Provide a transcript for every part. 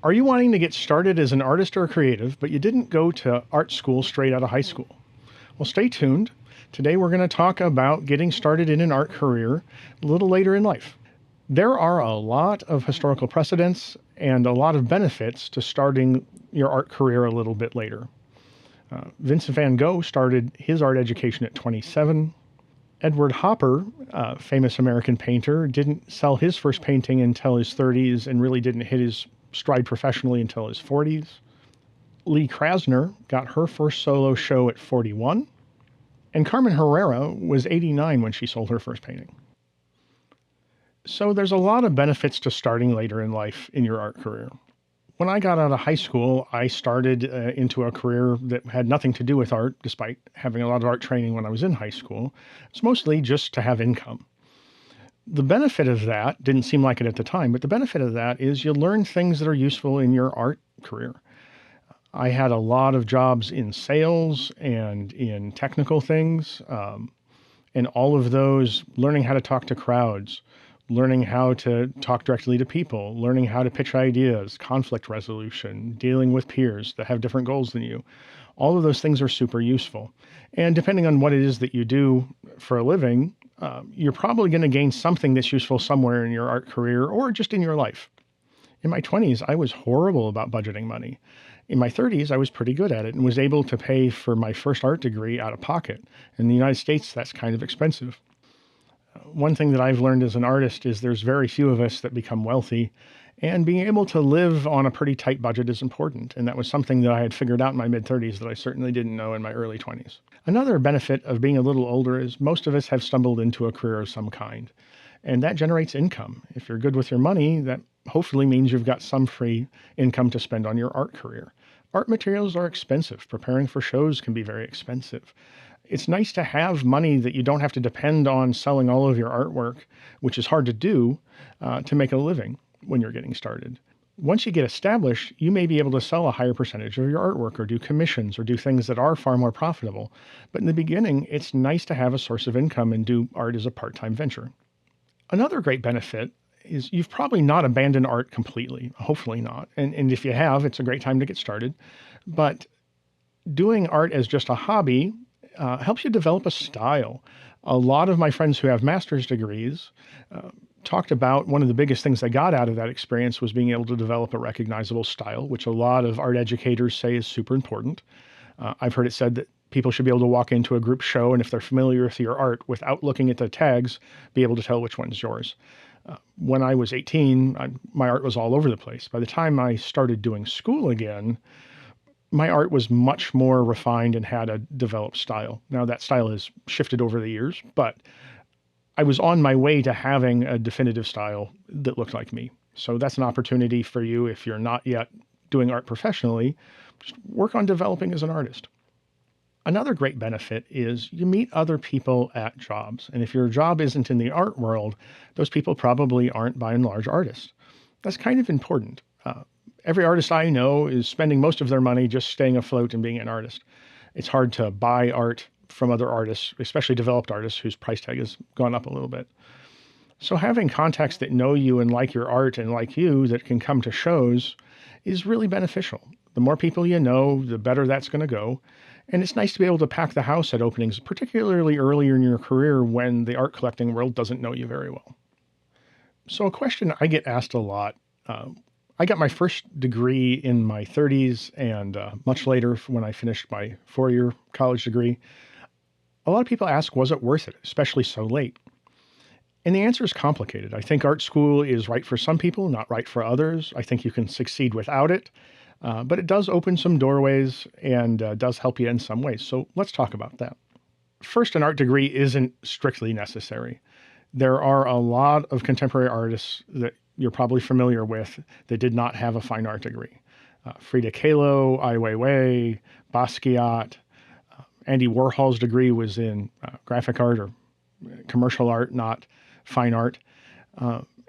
Are you wanting to get started as an artist or a creative, but you didn't go to art school straight out of high school? Well, stay tuned. Today we're going to talk about getting started in an art career a little later in life. There are a lot of historical precedents and a lot of benefits to starting your art career a little bit later. Vincent van Gogh started his art education at 27. Edward Hopper, a famous American painter, didn't sell his first painting until his 30s and really didn't hit his stride professionally until his 40s. Lee Krasner got her first solo show at 41. And Carmen Herrera was 89 when she sold her first painting. So there's a lot of benefits to starting later in life in your art career. When I got out of high school, I started into a career that had nothing to do with art, despite having a lot of art training when I was in high school. It's mostly just to have income. The benefit of that didn't seem like it at the time, but the benefit of that is you learn things that are useful in your art career. I had a lot of jobs in sales and in technical things, and all of those, learning how to talk to crowds, learning how to talk directly to people, learning how to pitch ideas, conflict resolution, dealing with peers that have different goals than you. All of those things are super useful. And depending on what it is that you do for a living, you're probably going to gain something that's useful somewhere in your art career or just in your life. In my 20s, I was horrible about budgeting money. In my 30s, I was pretty good at it and was able to pay for my first art degree out of pocket. In the United States, that's kind of expensive. One thing that I've learned as an artist is there's very few of us that become wealthy, and being able to live on a pretty tight budget is important. And that was something that I had figured out in my mid-30s that I certainly didn't know in my early 20s. Another benefit of being a little older is most of us have stumbled into a career of some kind, and that generates income. If you're good with your money, that hopefully means you've got some free income to spend on your art career. Art materials are expensive. Preparing for shows can be very expensive. It's nice to have money that you don't have to depend on selling all of your artwork, which is hard to do, to make a living when you're getting started. Once you get established, you may be able to sell a higher percentage of your artwork or do commissions or do things that are far more profitable. But in the beginning, it's nice to have a source of income and do art as a part-time venture. Another great benefit is you've probably not abandoned art completely, hopefully not. And if you have, it's a great time to get started. But doing art as just a hobby helps you develop a style. A lot of my friends who have master's degrees talked about one of the biggest things they got out of that experience was being able to develop a recognizable style, which a lot of art educators say is super important. I've heard it said that people should be able to walk into a group show, and if they're familiar with your art, without looking at the tags, be able to tell which one's yours. When I was 18, my art was all over the place. By the time I started doing school again, my art was much more refined and had a developed style. Now that style has shifted over the years, but I was on my way to having a definitive style that looked like me. So that's an opportunity for you if you're not yet doing art professionally, just work on developing as an artist. Another great benefit is you meet other people at jobs. And if your job isn't in the art world, those people probably aren't by and large artists. That's kind of important. Every artist I know is spending most of their money just staying afloat and being an artist. It's hard to buy art from other artists, especially developed artists whose price tag has gone up a little bit. So having contacts that know you and like your art and like you that can come to shows is really beneficial. The more people you know, the better that's going to go. And it's nice to be able to pack the house at openings, particularly earlier in your career when the art collecting world doesn't know you very well. So a question I get asked a lot, I got my first degree in my 30s and much later when I finished my 4-year college degree. A lot of people ask, was it worth it, especially so late? And the answer is complicated. I think art school is right for some people, not right for others. I think you can succeed without it, but it does open some doorways and does help you in some ways. So let's talk about that. First, an art degree isn't strictly necessary. There are a lot of contemporary artists that you're probably familiar with that did not have a fine art degree. Frida Kahlo, Ai Weiwei, Basquiat. Andy Warhol's degree was in graphic art or commercial art, not fine art.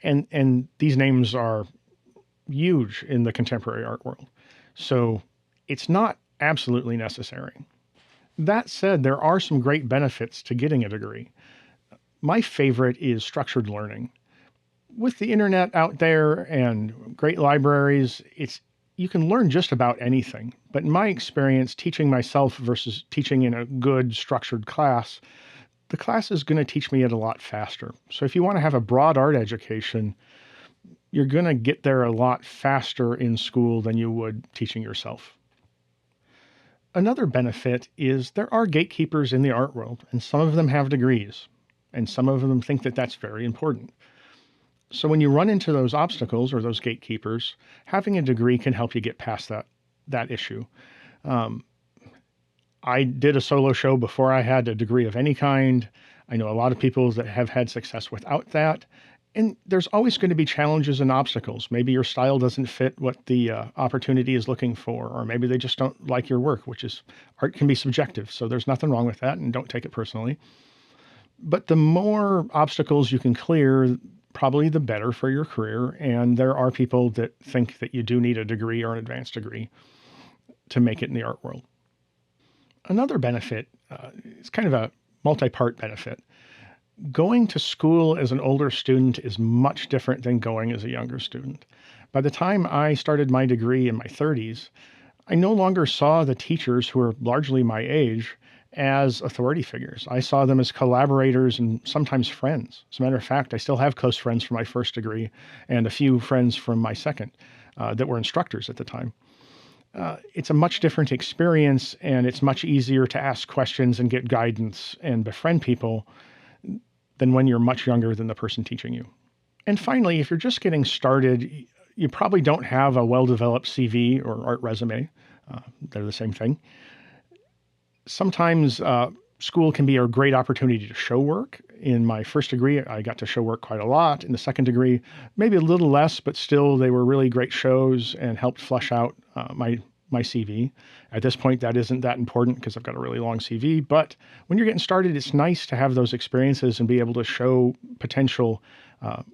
And these names are huge in the contemporary art world. So it's not absolutely necessary. That said, there are some great benefits to getting a degree. My favorite is structured learning. With the internet out there and great libraries, you can learn just about anything. But in my experience, teaching myself versus teaching in a good structured class, the class is going to teach me it a lot faster. So if you want to have a broad art education, you're going to get there a lot faster in school than you would teaching yourself. Another benefit is there are gatekeepers in the art world, and some of them have degrees, and some of them think that that's very important. So when you run into those obstacles or those gatekeepers, having a degree can help you get past that issue. Um, I did a solo show before I had a degree of any kind. I know a lot of people that have had success without that. And there's always going to be challenges and obstacles. Maybe your style doesn't fit what the opportunity is looking for, or maybe they just don't like your work, which is art can be subjective. So there's nothing wrong with that, and don't take it personally. But the more obstacles you can clear, probably the better for your career. And there are people that think that you do need a degree or an advanced degree to make it in the art world. Another benefit, it's kind of a multi-part benefit. Going to school as an older student is much different than going as a younger student. By the time I started my degree in my 30s, I no longer saw the teachers who were largely my age as authority figures. I saw them as collaborators and sometimes friends. As a matter of fact, I still have close friends from my first degree and a few friends from my second that were instructors at the time. It's a much different experience, and it's much easier to ask questions and get guidance and befriend people than when you're much younger than the person teaching you. And finally, if you're just getting started, you probably don't have a well-developed CV or art resume. They're the same thing. Sometimes school can be a great opportunity to show work. In my first degree, I got to show work quite a lot. In the second degree, maybe a little less, but still they were really great shows and helped flesh out my CV. At this point, that isn't that important because I've got a really long CV. But when you're getting started, it's nice to have those experiences and be able to show potential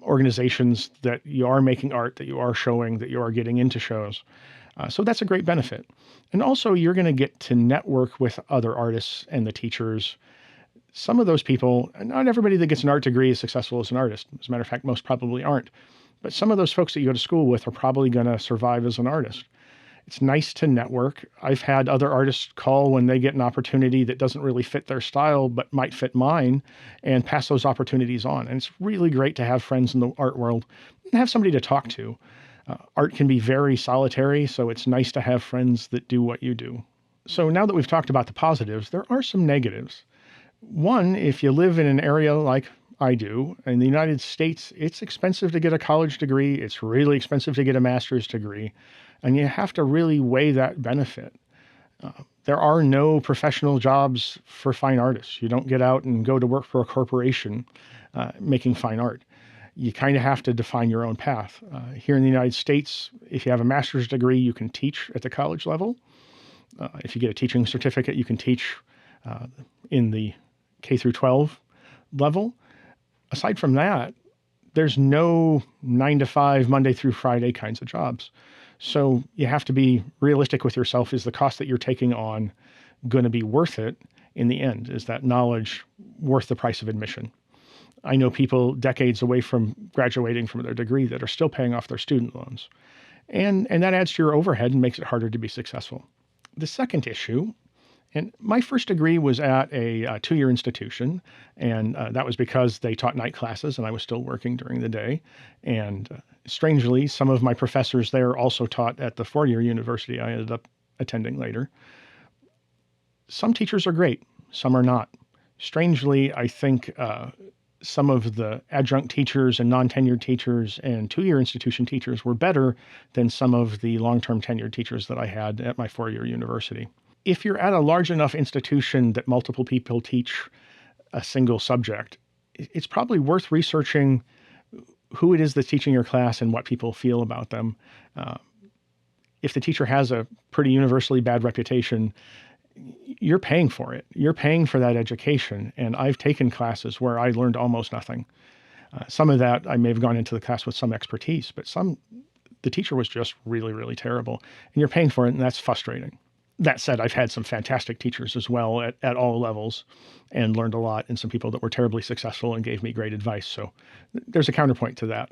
organizations that you are making art, that you are showing, that you are getting into shows. So that's a great benefit. And also, you're going to get to network with other artists and the teachers. Some of those people, not everybody that gets an art degree is successful as an artist. As a matter of fact, most probably aren't. But some of those folks that you go to school with are probably going to survive as an artist. It's nice to network. I've had other artists call when they get an opportunity that doesn't really fit their style, but might fit mine, and pass those opportunities on. And it's really great to have friends in the art world and have somebody to talk to. Art can be very solitary, so it's nice to have friends that do what you do. So now that we've talked about the positives, there are some negatives. One, if you live in an area like I do, in the United States, it's expensive to get a college degree. It's really expensive to get a master's degree. And you have to really weigh that benefit. There are no professional jobs for fine artists. You don't get out and go to work for a corporation making fine art. You kind of have to define your own path. Here in the United States, if you have a master's degree, you can teach at the college level. If you get a teaching certificate, you can teach in the K through 12 level. Aside from that, there's no 9 to 5, Monday through Friday kinds of jobs. So you have to be realistic with yourself. Is the cost that you're taking on going to be worth it in the end? Is that knowledge worth the price of admission? I know people decades away from graduating from their degree that are still paying off their student loans. And that adds to your overhead and makes it harder to be successful. The second issue, and my first degree was at a 2-year institution, and that was because they taught night classes and I was still working during the day. And strangely, some of my professors there also taught at the 4-year university I ended up attending later. Some teachers are great, some are not. Strangely, I think some of the adjunct teachers and non-tenured teachers and 2-year institution teachers were better than some of the long-term tenured teachers that I had at my 4-year university. If you're at a large enough institution that multiple people teach a single subject, it's probably worth researching who it is that's teaching your class and what people feel about them. If the teacher has a pretty universally bad reputation, you're paying for it. You're paying for that education. And I've taken classes where I learned almost nothing. Some of that I may have gone into the class with some expertise, but the teacher was just really, really terrible. And you're paying for it, and that's frustrating. That said, I've had some fantastic teachers as well at all levels and learned a lot, and some people that were terribly successful and gave me great advice. So there's a counterpoint to that.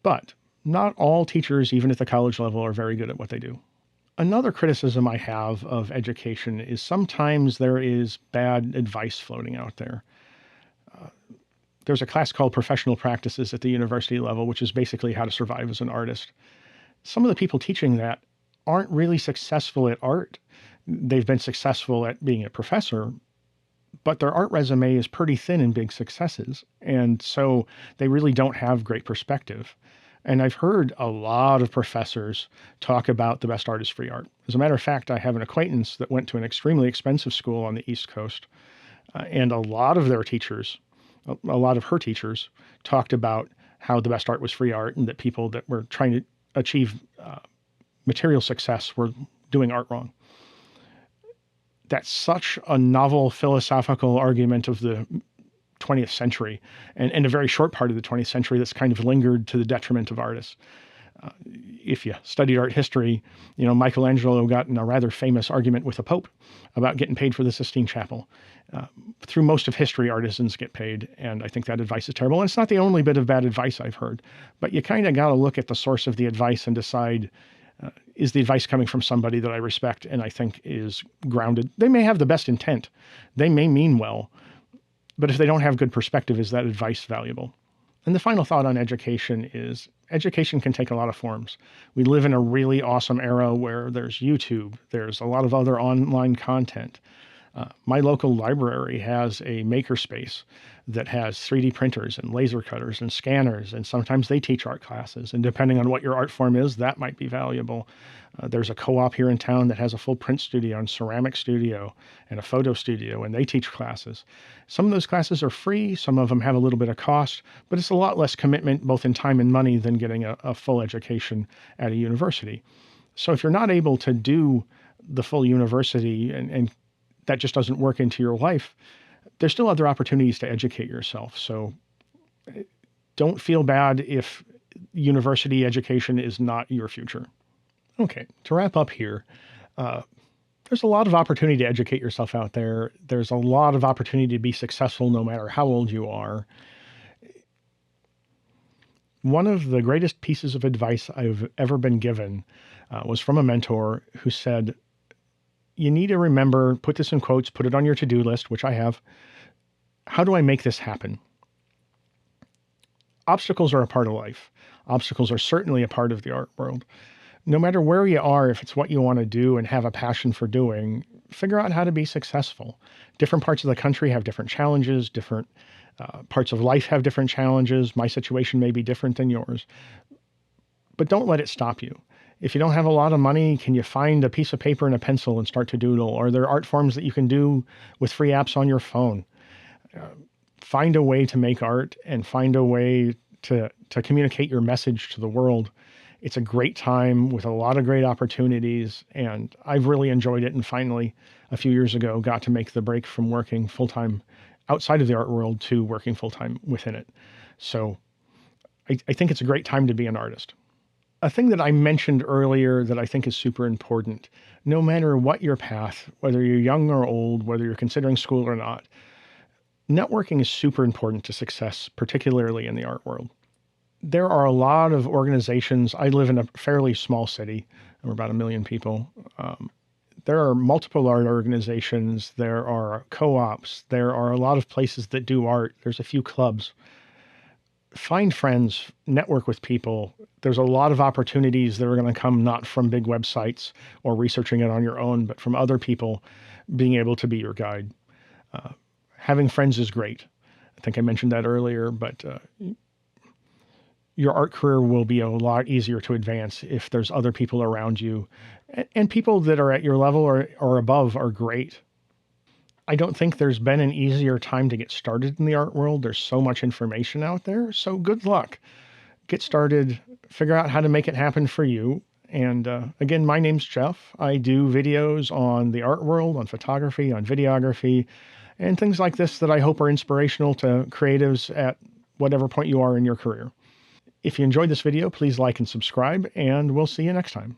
But not all teachers, even at the college level, are very good at what they do. Another criticism I have of education is sometimes there is bad advice floating out there. There's a class called Professional Practices at the university level, which is basically how to survive as an artist. Some of the people teaching that aren't really successful at art. They've been successful at being a professor, but their art resume is pretty thin in big successes. And so they really don't have great perspective. And I've heard a lot of professors talk about the best art is free art. As a matter of fact, I have an acquaintance that went to an extremely expensive school on the East Coast. And a lot of their teachers, a lot of her teachers, talked about how the best art was free art and that people that were trying to achieve material success were doing art wrong. That's such a novel philosophical argument of the 20th century and a very short part of the 20th century that's kind of lingered to the detriment of artists. If you studied art history, you know, Michelangelo got in a rather famous argument with the Pope about getting paid for the Sistine Chapel. Through most of history, artisans get paid, and I think that advice is terrible. And it's not the only bit of bad advice I've heard, but you kind of got to look at the source of the advice and decide, is the advice coming from somebody that I respect and I think is grounded? They may have the best intent. They may mean well, but if they don't have good perspective, is that advice valuable? And the final thought on education is education can take a lot of forms. We live in a really awesome era where there's YouTube, there's a lot of other online content. My local library has a makerspace that has 3D printers and laser cutters and scanners, and sometimes they teach art classes. And depending on what your art form is, that might be valuable. There's a co-op here in town that has a full print studio and ceramic studio and a photo studio, and they teach classes. Some of those classes are free. Some of them have a little bit of cost, but it's a lot less commitment, both in time and money, than getting a full education at a university. So if you're not able to do the full university and that just doesn't work into your life, there's still other opportunities to educate yourself. So don't feel bad if university education is not your future. Okay, to wrap up here, there's a lot of opportunity to educate yourself out there. There's a lot of opportunity to be successful no matter how old you are. One of the greatest pieces of advice I've ever been given was from a mentor who said, you need to remember, put this in quotes, put it on your to-do list, which I have. How do I make this happen? Obstacles are a part of life. Obstacles are certainly a part of the art world. No matter where you are, if it's what you want to do and have a passion for doing, figure out how to be successful. Different parts of the country have different challenges. Different parts of life have different challenges. My situation may be different than yours. But don't let it stop you. If you don't have a lot of money, can you find a piece of paper and a pencil and start to doodle? Are there art forms that you can do with free apps on your phone? Find a way to make art and find a way to communicate your message to the world. It's a great time with a lot of great opportunities, and I've really enjoyed it. And finally, a few years ago, got to make the break from working full-time outside of the art world to working full-time within it. So I think it's a great time to be an artist. A thing that I mentioned earlier that I think is super important, no matter what your path, whether you're young or old, whether you're considering school or not, networking is super important to success, particularly in the art world. There are a lot of organizations. I live in a fairly small city. We're about 1 million people. There are multiple art organizations. There are co-ops. There are a lot of places that do art. There's a few clubs. Find friends, network with people. There's a lot of opportunities that are going to come not from big websites or researching it on your own, but from other people being able to be your guide. Having friends is great. I think I mentioned that earlier, but your art career will be a lot easier to advance if there's other people around you, and people that are at your level or above are great. I don't think there's been an easier time to get started in the art world. There's so much information out there. So good luck. Get started, figure out how to make it happen for you. And again, my name's Jeff. I do videos on the art world, on photography, on videography, and things like this that I hope are inspirational to creatives at whatever point you are in your career. If you enjoyed this video, please like and subscribe, and we'll see you next time.